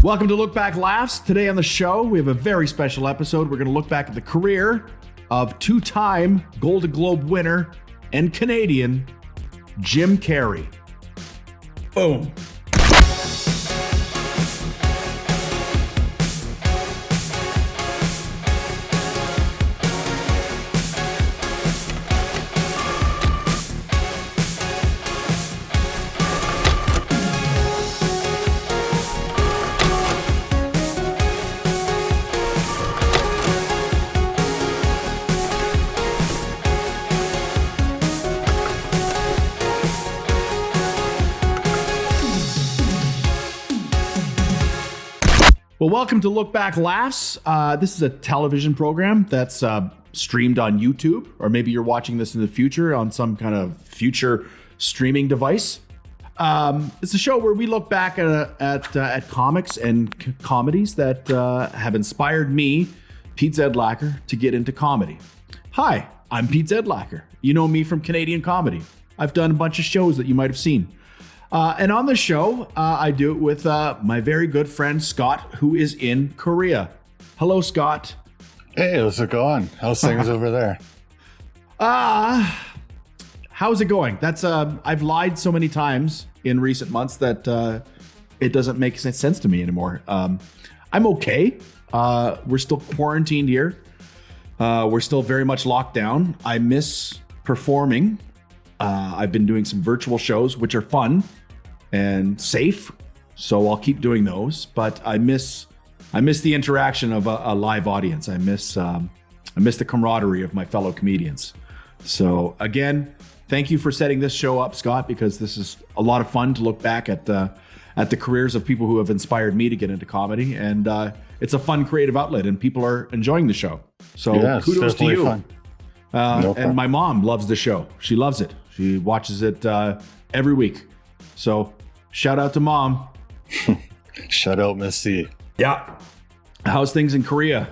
Welcome to Look Back Laughs. Today on the show, we have a very special episode. We're going to look back at the career of two-time Golden Globe winner and Canadian Jim Carrey. Boom. Well, welcome to Look Back Laughs. This is a television program that's streamed on YouTube, or maybe you're watching this in the future on some kind of future streaming device. It's a show where we look back at comics and comedies that have inspired me, Pete Zedlacher, to get into comedy. Hi, I'm Pete Zedlacher. You know me from Canadian comedy. I've done a bunch of shows that you might have seen. And on the show, I do it with my very good friend, Scott, who is in Korea. Hello, Scott. Hey, how's it going? How's things over there? How's it going? That's I've lied so many times in recent months that it doesn't make sense to me anymore. I'm okay. We're still quarantined here. We're still very much locked down. I miss performing. I've been doing some virtual shows, which are fun and safe, so I'll keep doing those. But I miss the interaction of a live audience. I miss the camaraderie of my fellow comedians. So again, thank you for setting this show up, Scott, because this is a lot of fun to look back at the careers of people who have inspired me to get into comedy, and it's a fun creative outlet, and people are enjoying the show. So yeah, kudos to you. Fun. And my mom loves the show. She loves it. She watches it every week. So shout out to Mom. Shout out, Miss C. Yeah. How's things in Korea?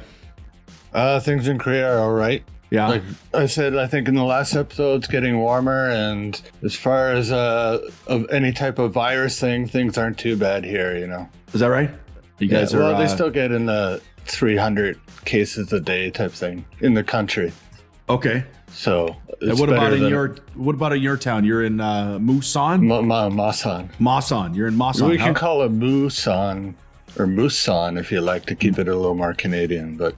Things in Korea are all right. Yeah. Like I said, I think in the last episode, it's getting warmer. And as far as of any type of virus thing, things aren't too bad here, you know. Is that right? You guys are... Well, they still get in the 300 cases a day type thing in the country. Okay. So what about in your town? You're in Musan? Masan. Masan. You're in Masan. We can call it Musan or Musan if you like to keep it a little more Canadian, but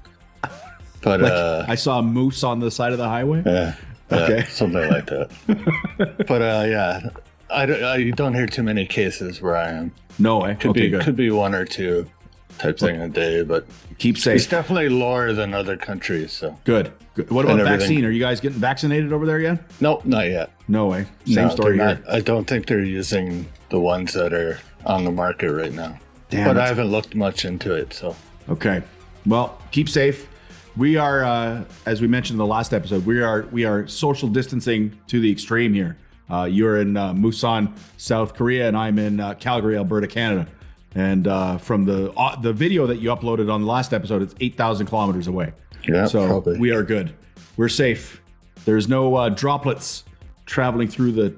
like, I saw a moose on the side of the highway. Yeah. Okay. Something like that. But yeah, I don't hear too many cases where I am. No way. Could be one or two type thing a day, but keep safe. It's definitely lower than other countries. So good. What about vaccine? Are you guys getting vaccinated over there yet? Nope, not yet. No way. Same story here. I don't think they're using the ones that are on the market right now. Damn but it. I haven't looked much into it. So okay. Well, keep safe. We are, as we mentioned in the last episode, we are social distancing to the extreme here. You're in Musan, South Korea, and I'm in Calgary, Alberta, Canada. And from the video that you uploaded on the last episode, it's 8,000 kilometers away. Yeah, so probably. We are good. We're safe. There's no droplets traveling through the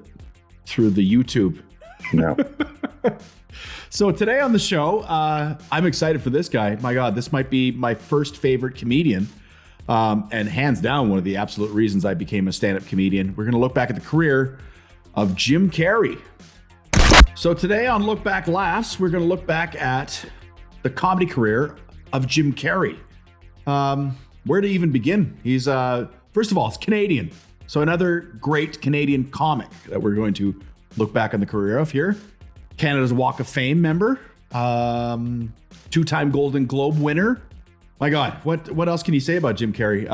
YouTube. No. So today on the show, I'm excited for this guy. My God, this might be my first favorite comedian, and hands down one of the absolute reasons I became a stand-up comedian. We're going to look back at the career of Jim Carrey. So today on Look Back Laughs, we're going to look back at the comedy career of Jim Carrey. Where to even begin? He's, first of all, it's Canadian. So another great Canadian comic that we're going to look back on the career of here. Canada's Walk of Fame member, two-time Golden Globe winner. My God, what else can you say about Jim Carrey?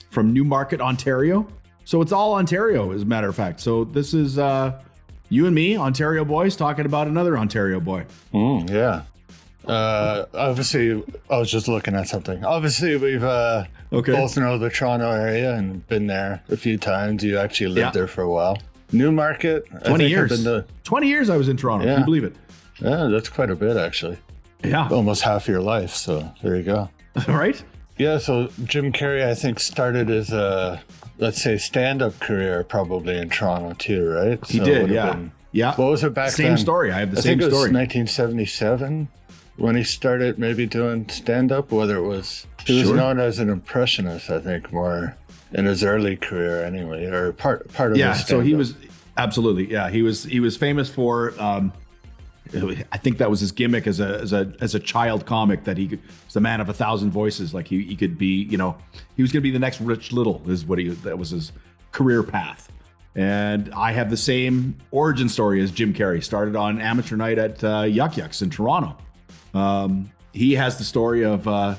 From Newmarket, Ontario. So it's all Ontario, as a matter of fact. So this is you and me, Ontario boys, talking about another Ontario boy. Yeah. Obviously, I was just looking at something. Obviously, we've both know the Toronto area and been there a few times. You actually lived there for a while. Newmarket. 20 years. 20 years I was in Toronto. Yeah. Can you believe it? Yeah, that's quite a bit, actually. Yeah. Almost half your life. So there you go. All right. Yeah. So Jim Carrey, I think, started his, let's say, stand-up career probably in Toronto too, right? He did. Yeah. Yeah. What was it back then? Same story. I have the same story. I think it was 1977. when he started maybe doing stand-up, whether it was... He was known as an impressionist, I think, more in his early career anyway, or part of his stand-up. So he was... Absolutely, yeah. He was famous for... I think that was his gimmick as a child comic, that he was the man of 1,000 voices. Like he could be, he was going to be the next Rich Little, that was his career path. And I have the same origin story as Jim Carrey. Started on amateur night at Yuk Yuk's in Toronto. He has the story of on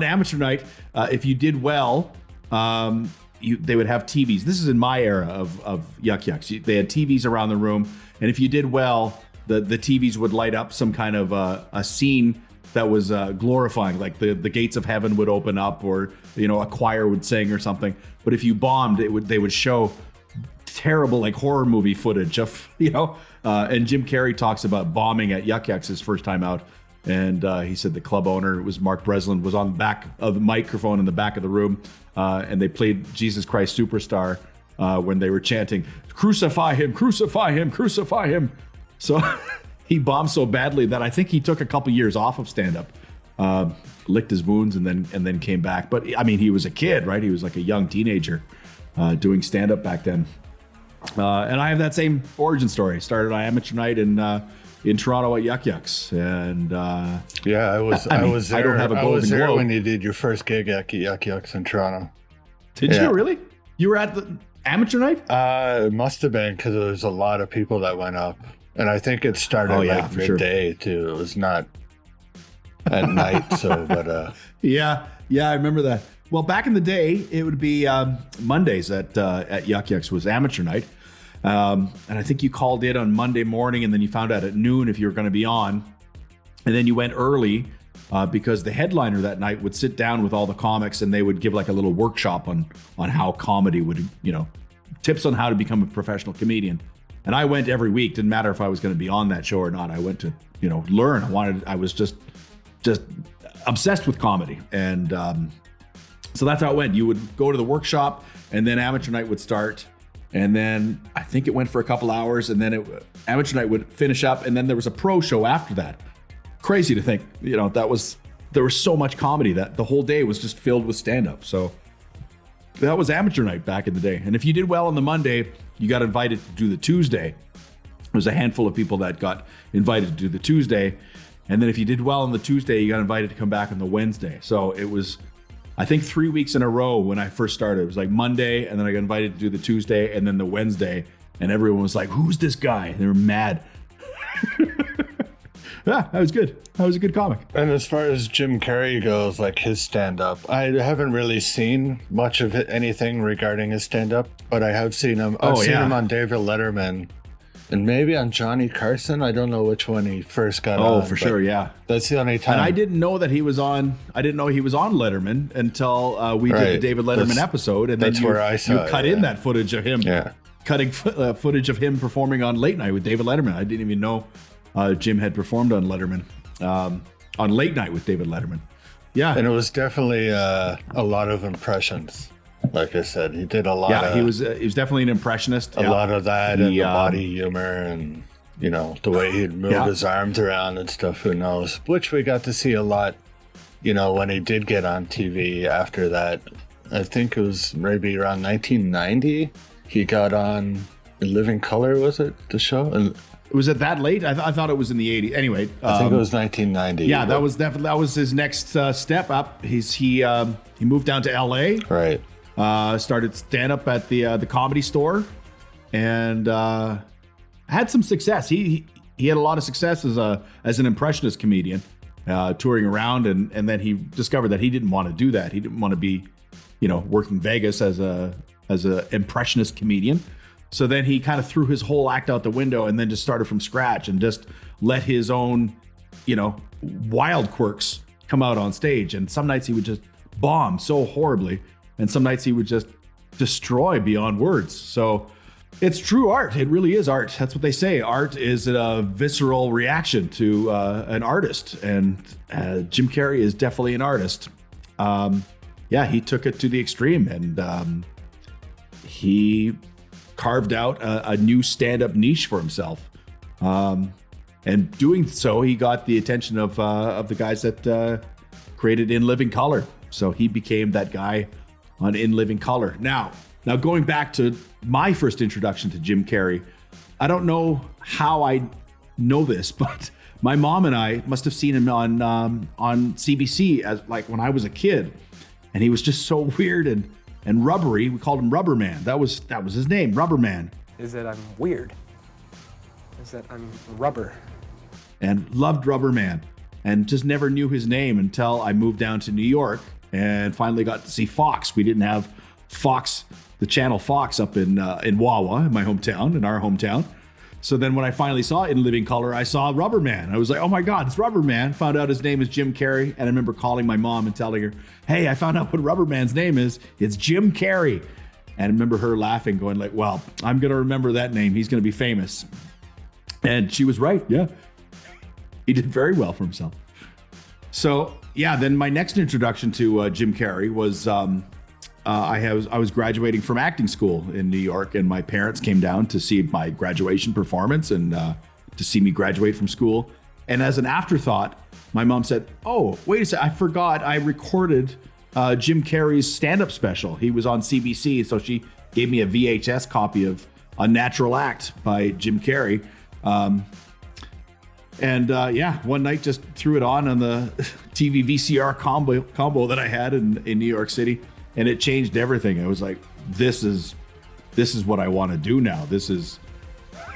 amateur night, if you did well, they would have TVs. This is in my era of Yuk Yuk's. They had TVs around the room, and if you did well, the TVs would light up some kind of a scene that was glorifying, like the gates of heaven would open up, or a choir would sing or something. But if you bombed, they would show terrible like horror movie footage of and Jim Carrey talks about bombing at Yuk Yuk's his first time out. And he said the club owner, was Mark Breslin, was on the back of the microphone in the back of the room, and they played Jesus Christ Superstar when they were chanting, "Crucify him, crucify him, crucify him." So he bombed so badly that I think he took a couple years off of stand-up, licked his wounds, and then came back. But I mean, he was a kid, right? He was like a young teenager doing stand-up back then. And I have that same origin story. Started on amateur night in Toronto at Yuk Yuk's, and I was there. I don't have a Golden I was there Globe. when you did your first gig at Yuk Yuk's in Toronto. Did you really? You were at the amateur night? It must have been, because there was a lot of people that went up, and I think it started midday too. It was not at night, so but yeah, I remember that. Well, back in the day, it would be Mondays at Yuk Yuk's was amateur night. And I think you called in on Monday morning, and then you found out at noon if you were going to be on. And then you went early because the headliner that night would sit down with all the comics, and they would give like a little workshop on how comedy would, tips on how to become a professional comedian. And I went every week. Didn't matter if I was going to be on that show or not. I went to, learn. I was just obsessed with comedy. And so that's how it went. You would go to the workshop, and then amateur night would start. And then I think it went for a couple hours, and then amateur night would finish up, and then there was a pro show after that. Crazy to think, there was so much comedy that the whole day was just filled with stand-up. So that was amateur night back in the day. And if you did well on the Monday, you got invited to do the Tuesday. There was a handful of people that got invited to do the Tuesday. And then if you did well on the Tuesday, you got invited to come back on the Wednesday. So it was, I think, 3 weeks in a row when I first started. It was like Monday, and then I got invited to do the Tuesday, and then the Wednesday, and everyone was like, "Who's this guy?" And they were mad. Yeah, that was good. That was a good comic. And as far as Jim Carrey goes, like his stand-up, I haven't really seen much of anything regarding his stand-up, but I have seen him. I've seen him on David Letterman, and maybe on Johnny Carson. I don't know which one he first got on. Oh, for sure, yeah. That's the only time. And I didn't know that he was on. I didn't know he was on Letterman until we did the David Letterman episode, and then where I saw you cut in that footage of him. Yeah. Cutting footage of him performing on Late Night with David Letterman. I didn't even know Jim had performed on Letterman, on Late Night with David Letterman. Yeah, and it was definitely a lot of impressions. Like I said, he did a lot. Yeah, he was definitely an impressionist. A lot of that, and the body humor, and the way he'd move his arms around and stuff. Who knows? Which we got to see a lot. When he did get on TV after that. I think it was maybe around 1990. He got on Living Color. Was it the show? And was it that late? I thought it was in the 80s. Anyway, I think it was 1990. Yeah, that was his next step up. He moved down to LA. Right. Started stand up at the Comedy Store, and had some success. He had a lot of success as an impressionist comedian, touring around, and then he discovered that he didn't want to do that. He didn't want to be, working Vegas as a impressionist comedian. So then he kind of threw his whole act out the window, and then just started from scratch and just let his own, wild quirks come out on stage. And some nights he would just bomb so horribly, and some nights he would just destroy beyond words. So it's true art. It really is art. That's what they say. Art is a visceral reaction to an artist, and Jim Carrey is definitely an artist. He took it to the extreme, and he carved out a new stand-up niche for himself. And doing so, he got the attention of the guys that created In Living Color. So he became that guy on In Living Color. Now going back to my first introduction to Jim Carrey, I don't know how I know this, but my mom and I must have seen him on CBC as like when I was a kid, and he was just so weird and rubbery. We called him Rubber Man. That was his name, Rubber Man. Is that I'm weird? Is that I'm rubber? And loved Rubber Man, and just never knew his name until I moved down to New York and finally got to see Fox. We didn't have Fox, the channel Fox, up in Wawa, in my hometown, in our hometown. So then when I finally saw In Living Color, I saw Rubber Man. I was like, oh my God, it's Rubber Man. Found out his name is Jim Carrey. And I remember calling my mom and telling her, hey, I found out what Rubber Man's name is. It's Jim Carrey. And I remember her laughing, going like, well, I'm going to remember that name. He's going to be famous. And she was right. Yeah. He did very well for himself. So yeah, then my next introduction to Jim Carrey was I was graduating from acting school in New York, and my parents came down to see my graduation performance and to see me graduate from school. And as an afterthought, my mom said, oh, wait a second, I forgot I recorded Jim Carrey's stand-up special. He was on CBC, so she gave me a VHS copy of Unnatural Act by Jim Carrey. One night just threw it on the TV VCR combo that I had in New York City, and it changed everything. I was like, this is what I want to do now. This is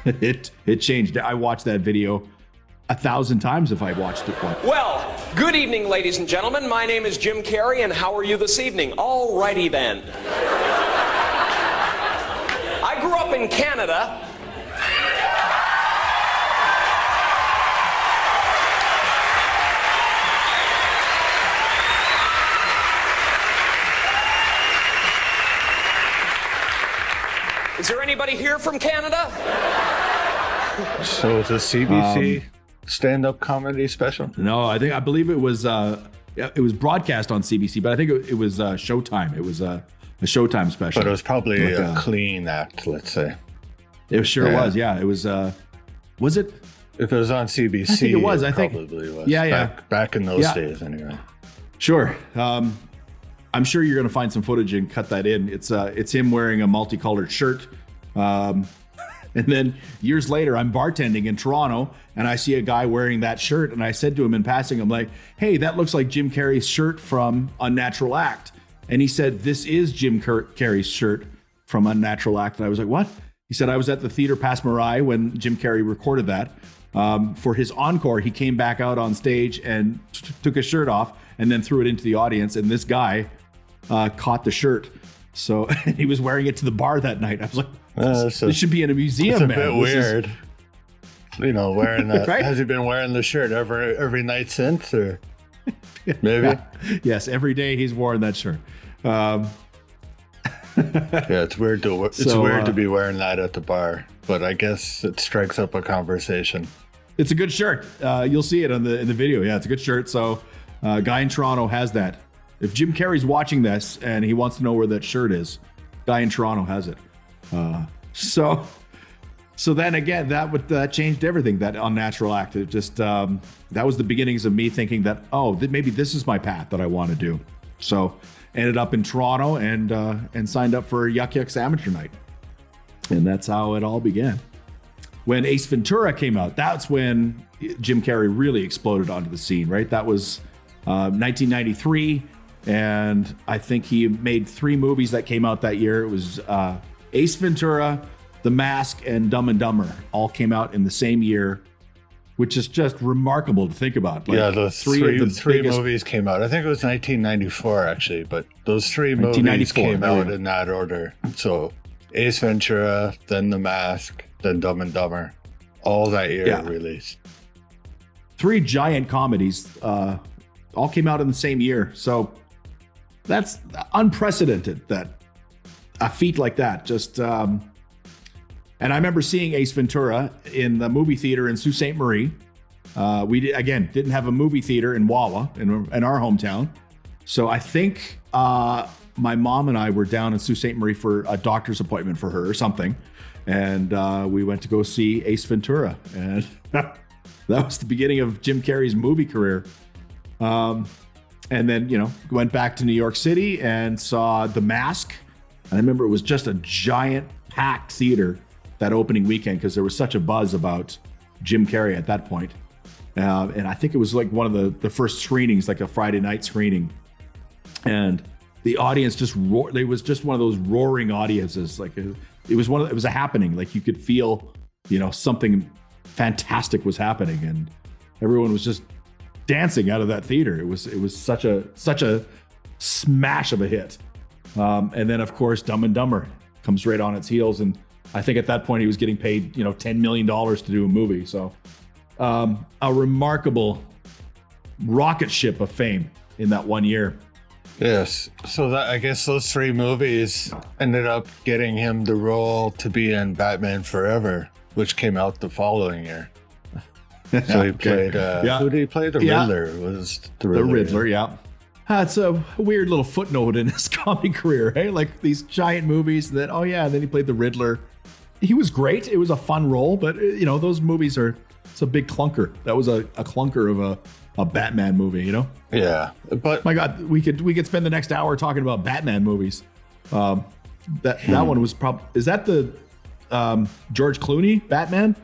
it changed. I watched that video 1,000 times if I watched it once. Well, good evening, ladies and gentlemen. My name is Jim Carrey, and how are you this evening? All righty then. I grew up in Canada. Is there anybody here from Canada? So it's a CBC stand-up comedy special? No, I believe it was broadcast on CBC, but I think it was Showtime. It was a Showtime special. But it was probably a clean act, let's say. It sure was. Yeah, it was. Was it? If it was on CBC, I think it was. I think probably was. Yeah, back in those days, anyway. Sure. I'm sure you're going to find some footage and cut that in. It's him wearing a multicolored shirt. And then years later, I'm bartending in Toronto, and I see a guy wearing that shirt. And I said to him in passing, I'm like, hey, that looks like Jim Carrey's shirt from Unnatural Act. And he said, this is Jim Carrey's shirt from Unnatural Act. And I was like, what? He said, I was at the Theatre Passe Muraille when Jim Carrey recorded that. For his encore, he came back out on stage and took his shirt off and then threw it into the audience. And this guy caught the shirt. So he was wearing it to the bar that night. I was like, this should be in a museum, man. It's a bit weird. Wearing that. Right? Has he been wearing the shirt every night since? Or maybe? Yeah. Yes, every day he's worn that shirt. Yeah, it's weird to be wearing that at the bar, but I guess it strikes up a conversation. It's a good shirt. You'll see it in the video. Yeah, it's a good shirt. So a guy in Toronto has that. If Jim Carrey's watching this and he wants to know where that shirt is, guy in Toronto has it. So then again, that changed everything. That Unnatural Act. It just that was the beginnings of me thinking that maybe this is my path that I want to do. So ended up in Toronto and signed up for Yuk Yuk's amateur night, and that's how it all began. When Ace Ventura came out, that's when Jim Carrey really exploded onto the scene. Right, that was 1993. And I think he made 3 movies that came out that year. It was Ace Ventura, The Mask, and Dumb and Dumber all came out in the same year, which is just remarkable to think about. Like, those three movies came out. I think it was 1994, actually, but those 3 movies came out in that order. So Ace Ventura, then The Mask, then Dumb and Dumber, all that year released. 3 giant comedies all came out in the same year. So that's unprecedented, that a feat like that. Just and I remember seeing Ace Ventura in the movie theater in Sault Ste. Marie. We didn't have a movie theater in Wawa in our hometown. So I think my mom and I were down in Sault Ste. Marie for a doctor's appointment for her or something. And we went to go see Ace Ventura. And That was the beginning of Jim Carrey's movie career. And then, went back to New York City and saw The Mask. And I remember it was just a giant packed theater that opening weekend because there was such a buzz about Jim Carrey at that point. And I think it was like one of the first screenings, like a Friday night screening. And the audience just roared. It was just one of those roaring audiences. Like it was a happening. Like you could feel, something fantastic was happening, and everyone was just dancing out of that theater. It was such a smash of a hit. And then of course Dumb and Dumber comes right on its heels, and I think at that point he was getting paid $10 million to do a movie. So a remarkable rocket ship of fame in that 1 year. Yes. So I guess those 3 movies ended up getting him the role to be in Batman Forever, which came out the following year. So he played, who did he play? The Riddler was the Riddler. The Riddler, yeah. That's a weird little footnote in his comedy career, hey? Like these giant movies that, and then he played the Riddler. He was great. It was a fun role, but those movies it's a big clunker. That was a clunker of a Batman movie, Yeah, but my God, we could spend the next hour talking about Batman movies. That one was is that the George Clooney Batman?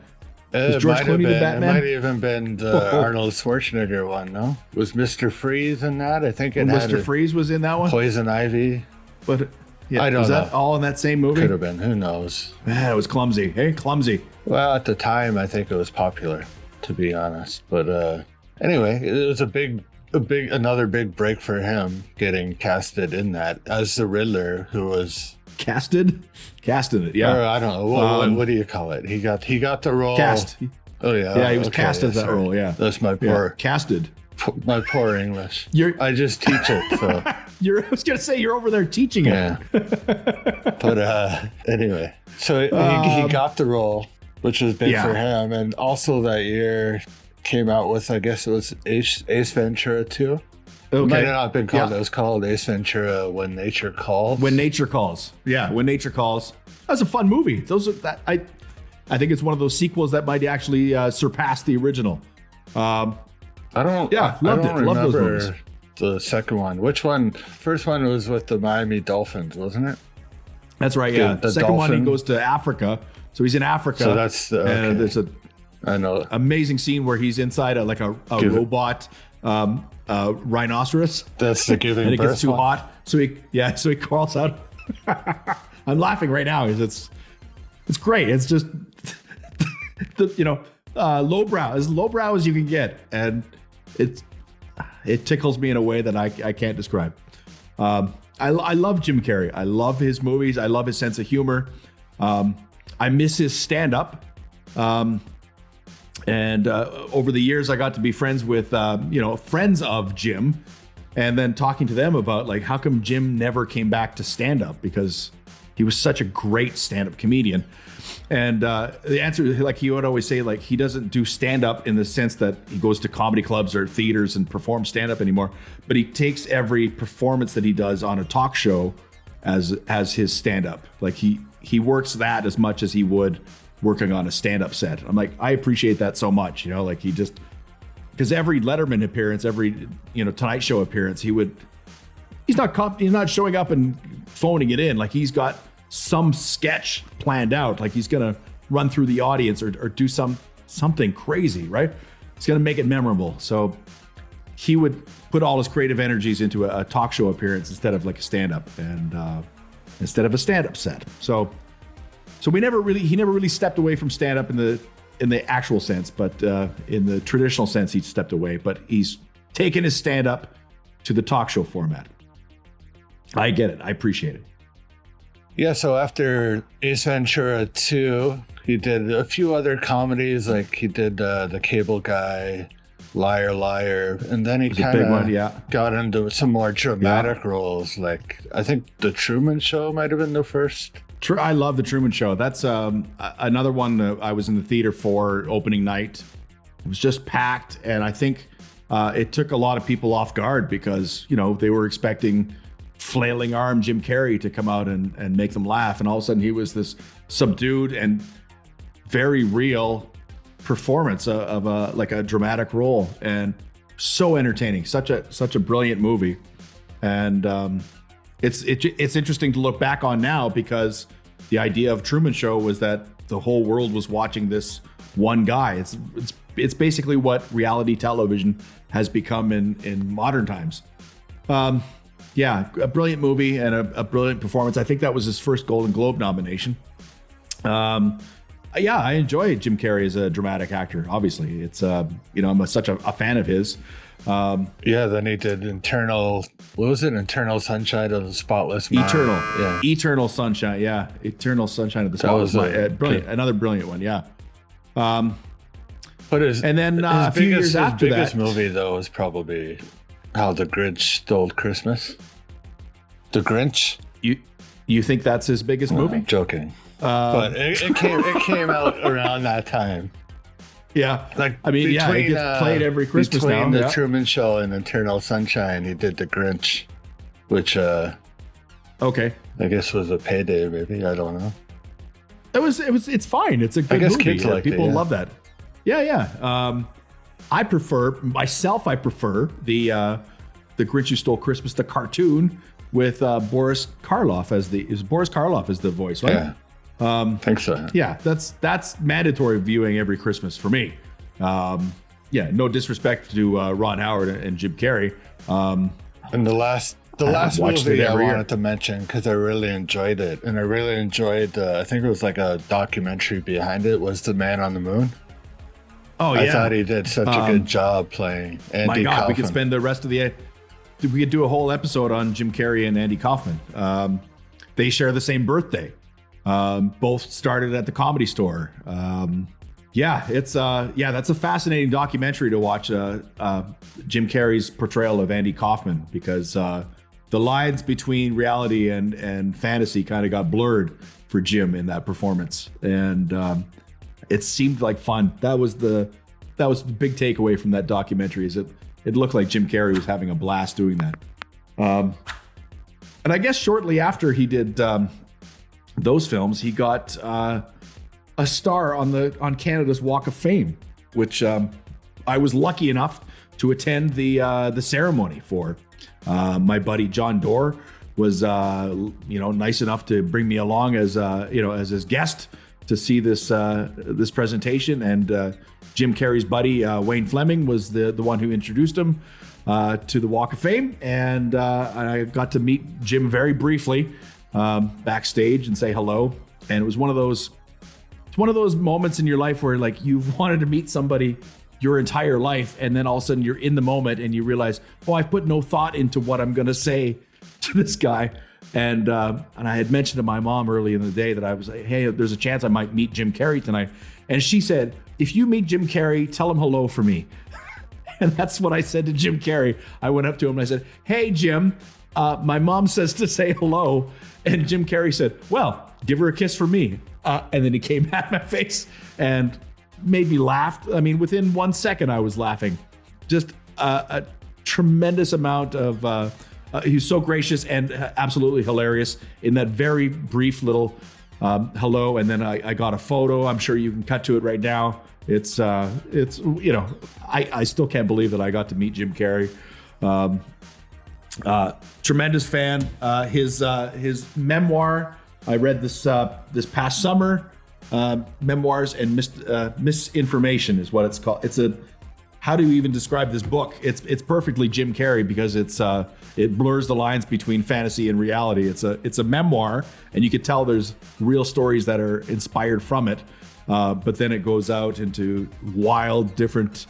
Was George Clooney the Batman? It might have even been the Arnold Schwarzenegger one. No, was Mr. Freeze in that? I think Mr. Freeze was in that one. Poison Ivy, but I don't know. Was that all in that same movie? Could have been. Who knows? Man, it was clumsy. Hey, clumsy. Well, at the time, I think it was popular, to be honest. But anyway, it was another big break for him, getting casted in that as the Riddler, who was casted it. Yeah, or I don't know what do you call it. He got the role. Cast. Oh yeah. Yeah, he was cast as that role. Yeah, that's my poor casted. My poor English. I just teach it. So I was gonna say you're over there teaching it. Yeah. But anyway, so he got the role, which was big for him, and also that year came out with, I guess it was Ace Ventura 2. Okay. It might have not been called. It was called Ace Ventura: When Nature Calls. When Nature Calls. Yeah, When Nature Calls. That was a fun movie. I think it's one of those sequels that might actually surpass the original. Loved it. Love those movies. The second one. Which one? First one was with the Miami Dolphins, wasn't it? That's right. Yeah. The second one, he goes to Africa. So he's in Africa. So that's and there's I know amazing scene where he's inside a robot rhinoceros. That's the giving birth. And it gets too hot, so he crawls out. I'm laughing right now. It's great. It's just lowbrow, as lowbrow as you can get, and it tickles me in a way that I can't describe. I love Jim Carrey. I love his movies. I love his sense of humor. I miss his stand-up. And over the years, I got to be friends with, friends of Jim, and then talking to them about like, how come Jim never came back to stand up? Because he was such a great stand-up comedian. And the answer, like he would always say, like he doesn't do stand-up in the sense that he goes to comedy clubs or theaters and performs stand-up anymore, but he takes every performance that he does on a talk show as his stand-up. Like he works that as much as he would working on a stand-up set. I'm like, I appreciate that so much, like he just, because every Letterman appearance, every Tonight Show appearance, he's not showing up and phoning it in. Like he's got some sketch planned out, like he's gonna run through the audience or do something crazy, right? It's gonna make it memorable. So he would put all his creative energies into a talk show appearance instead of like a stand-up, and instead of a stand-up set. So he never really stepped away from stand-up in the actual sense, but in the traditional sense, he stepped away. But he's taken his stand-up to the talk show format. I get it. I appreciate it. Yeah, so after Ace Ventura 2, he did a few other comedies, like he did The Cable Guy, Liar Liar, and then he kind of got into some more dramatic roles, like I think The Truman Show might have been the first. I love The Truman Show. That's another one that I was in the theater for opening night. It was just packed, and I think it took a lot of people off guard because, they were expecting flailing arm Jim Carrey to come out and make them laugh, and all of a sudden he was this subdued and very real performance of a dramatic role, and so entertaining. Such a brilliant movie, and it's interesting to look back on now, because the idea of Truman Show was that the whole world was watching this one guy. It's basically what reality television has become in modern times. Yeah, a brilliant movie and a brilliant performance. I think that was his first Golden Globe nomination. Yeah, I enjoy Jim Carrey as a dramatic actor. Obviously, it's I'm such a fan of his. Yeah, then he did Eternal Sunshine of the Spotless Mind. Eternal Sunshine. Yeah, Eternal Sunshine of the Spotless Mind. Brilliant, another brilliant one. Yeah. But his biggest that, movie though was probably How the Grinch Stole Christmas. The Grinch. You think that's his biggest movie? I'm joking. But it came out around that time. Yeah, like it gets played every Christmas between now. The Truman Show and Eternal Sunshine, he did The Grinch, which okay, I guess was a payday. Maybe, I don't know. It's fine. It's a good movie. Kids like people it, love that. Yeah. I prefer the Grinch Who Stole Christmas, the cartoon, with Boris Karloff as the voice, right? Yeah. Think so. Yeah, that's mandatory viewing every Christmas for me. Yeah, no disrespect to Ron Howard and Jim Carrey. And the last movie I wanted to mention, because I really enjoyed it, and I really enjoyed I think it was like a documentary behind it, was The Man on the Moon. Oh yeah, I thought he did such a good job playing Andy My God, Kaufman. we could spend the rest of we could do a whole episode on Jim Carrey and Andy Kaufman. They share the same birthday. Both started at the Comedy Store. That's a fascinating documentary to watch. Jim Carrey's portrayal of Andy Kaufman, because the lines between reality and fantasy kind of got blurred for Jim in that performance, and it seemed like fun. That was the big takeaway from that documentary. Is it looked like Jim Carrey was having a blast doing that. And I guess shortly after he did those films, he got a star on Canada's Walk of Fame, which I was lucky enough to attend the ceremony for. My buddy John Doerr was nice enough to bring me along as his guest to see this presentation, and Jim Carrey's buddy Wayne Fleming was the one who introduced him to the Walk of Fame, and I got to meet Jim very briefly backstage and say hello. And it was one of those moments in your life where, like, you've wanted to meet somebody your entire life, and then all of a sudden you're in the moment and you realize, I've put no thought into what I'm going to say to this guy. And I had mentioned to my mom early in the day that I was like, hey, there's a chance I might meet Jim Carrey tonight. And she said, if you meet Jim Carrey, tell him hello for me. And that's what I said to Jim Carrey. I went up to him and I said, hey, Jim, my mom says to say hello. And Jim Carrey said, well, give her a kiss for me. And then he came at my face and made me laugh. I mean, within 1 second, I was laughing. Just a tremendous amount of... he was so gracious and absolutely hilarious in that very brief little hello. And then I got a photo. I'm sure you can cut to it right now. It's I still can't believe that I got to meet Jim Carrey. Tremendous fan. His memoir, I read this past summer. Memoirs and Misinformation is what it's called. How do you even describe this book? It's perfectly Jim Carrey, because it blurs the lines between fantasy and reality. It's a memoir, and you could tell there's real stories that are inspired from it. But then it goes out into wild, different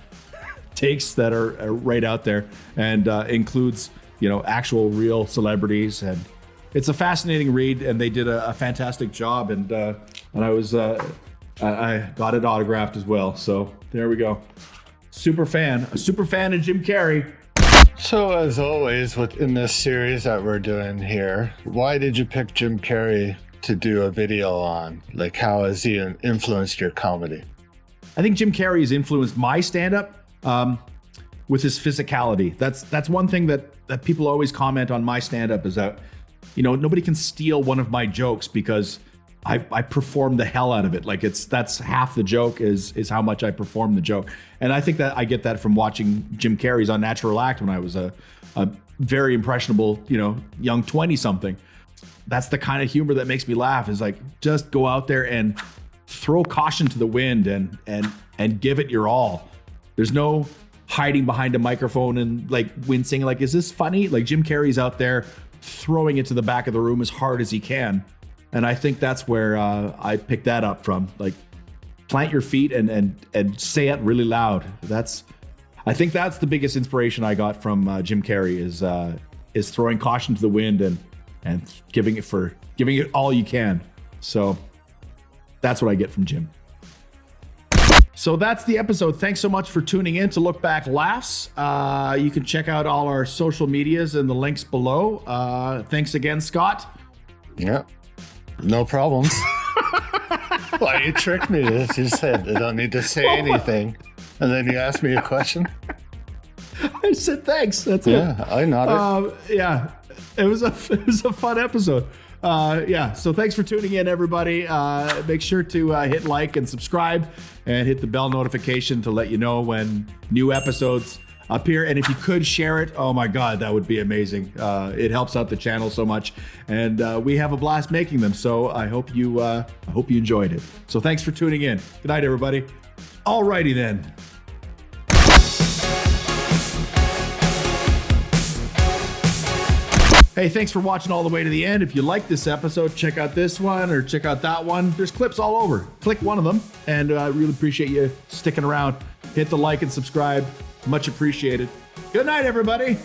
takes that are right out there, and includes actual real celebrities, and it's a fascinating read. And they did a fantastic job, and I was I got it autographed as well. So there we go. A super fan of Jim Carrey. So as always, within this series that we're doing here, why did you pick Jim Carrey to do a video on? Like, how has he influenced your comedy? I think Jim Carrey has influenced my stand-up with his physicality. That's one thing that people always comment on my stand-up, is that nobody can steal one of my jokes, because I perform the hell out of it. Like that's half the joke is how much I perform the joke. And I think that I get that from watching Jim Carrey's Unnatural Act when I was a very impressionable, young 20 something. That's the kind of humor that makes me laugh, is like, just go out there and throw caution to the wind and give it your all. There's no hiding behind a microphone and like wincing. Like, is this funny? Like, Jim Carrey's out there throwing it to the back of the room as hard as he can. And I think that's where I picked that up from. Like, plant your feet and say it really loud. I think that's the biggest inspiration I got from Jim Carrey is throwing caution to the wind and giving it all you can. So that's what I get from Jim. So that's the episode. Thanks so much for tuning in to Look Back Laughs. You can check out all our social medias and the links below. Thanks again, Scott. Yeah. No problems. Well, you tricked me. As you said, I don't need to say anything. And then you asked me a question. I said thanks. That's it. Yeah, I nodded. Yeah, it was a fun episode. So thanks for tuning in, everybody. Make sure to hit like and subscribe and hit the bell notification to let you know when new episodes appear. And if you could share it, oh my God, that would be amazing. It helps out the channel so much, and we have a blast making them. So I hope you enjoyed it. So thanks for tuning in. Good night, everybody. Alrighty then. Hey, thanks for watching all the way to the end. If you like this episode, check out this one or check out that one. There's clips all over. Click one of them, and I really appreciate you sticking around. Hit the like and subscribe. Much appreciated. Good night, everybody.